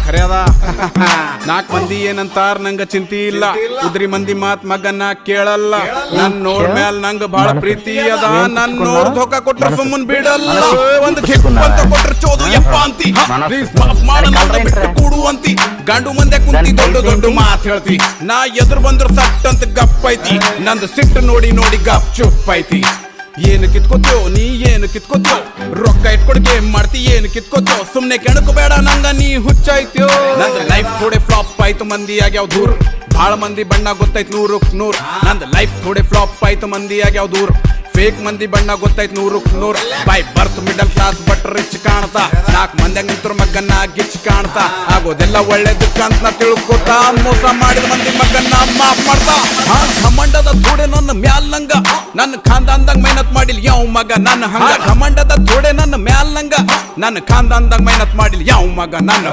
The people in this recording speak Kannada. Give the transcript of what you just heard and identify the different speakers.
Speaker 1: ಖರ್ಯಾದ ನಾಕ್ ಮಂದಿ ಏನಂತಾರ ನಂಗ ಚಿಂತಿ ಇಲ್ಲ ಉದ್ರಿ ಮಂದಿ ಮಾತ್ ಮಗನ ಕೇಳಲ್ಲ ನನ್ ನೋಡ್ ಮ್ಯಾಲ್ ನಂಗ ಬಹಳ ಪ್ರೀತಿ ಅದ ನನ್ ನೋಡ್ ಧೋಕಾ ಕೊಟ್ರ ಸುಮ್ಮನ್ ಬಿಡಲ್ಲ ಒಂದ್ ಕಿಕ್ ಅಂತ ಕೊಟ್ರ ಚೋದು ಯಪ್ಪ ಅಂತಿ ಪ್ಲೀಸ್ ಮಾಫ್ ಮಾಡ ನನ್ನ ಬಿಟ್ಟು ಕೂಡು ಅಂತಿ ಗಂಡು ಮಂದೆ ಕುಂತಿ ದೊಡ್ಡ ದೊಡ್ಡ ಮಾತ್ ಹೇಳ್ತಿ ನಾ ಎದುರು ಬಂದ್ರ ಸಟ್ ಅಂತ ಗಪ್ ಐತಿ ನಂದು ಸಿಟ್ಟು ನೋಡಿ ನೋಡಿ ಗಪ್ ಚುಪ್ ಐತಿ ಏನು ಕಿತ್ಕೋತೋ ನೀ ಏನು ಕಿತ್ಕೋತೋ ರೊಕ್ಕ ಇಟ್ಕೊಡ್ ಗೇಮ್ ಮಾಡ್ತಿ ಏನು ಕಿತ್ಕೋತೋ ಸುಮ್ನೆ ಕೆಣಕು ಬೇಡ ನಂಗ ನೀ ಹುಚ್ಚಾಯ್ತೋ ನಂದು ಲೈಫ್ ಥೋಡೆ ಫ್ಲಾಪ್ ಆಯ್ತು ಮಂದಿ ಆಗ್ಯಾವ ದೂರ ಭಾಳ ಮಂದಿ ಬಣ್ಣ ಗೊತ್ತಾಯ್ತು 100 ನಂದು ಲೈಫ್ ಥೋಡೆ ಫ್ಲಾಪ್ ಆಯ್ತು ಮಂದಿ ಆಗ್ಯಾವ ದೂರ ಫೇಕ್ ಮಂದಿ ಬಣ್ಣ ಗೊತ್ತಾಯ್ತು 100 by birth middle class but rich ಕಾಣ್ತಾ ನಾಕ್ ಮಂದ್ಯಾಗ ನಿಂತರು ಮಗನ್ನ ಗಿಚ್ ಕಾಣ್ತಾ ಆಗೋದೆಲ್ಲ ಒಳ್ಳೇದಕ್ಕಂತ ನಾ ತಿಳ್ಕೊತಾ ಮೋಸ ಮಾಡಿದ ಮಂದಿ ಮಗನ್ನ ಮಾಫ್ ಮಾಡ್ತಾ ಘಮಂಡದ ಥೋಡೆ ನನ್ನ ಮ್ಯಾಲ್ ನಂಗ ನನ್ನ ಖಾನ್ದಾನ್ದಾಗ ಮೆಹನತ್ ಮಾಡಿಲ್ ಯಾವ ಮಗ ನನ್ನ ಹಂಗ ಘಮಂಡದ ಥೋಡೆ ನನ್ನ ಮ್ಯಾಲ್ ನಂಗ ನನ್ನ ಖಾನ್ದಾನ್ದಾಗ ಮೆಹನತ್ ಮಾಡಿಲ್ ಯಾವ ಮಗ ನನ್ನ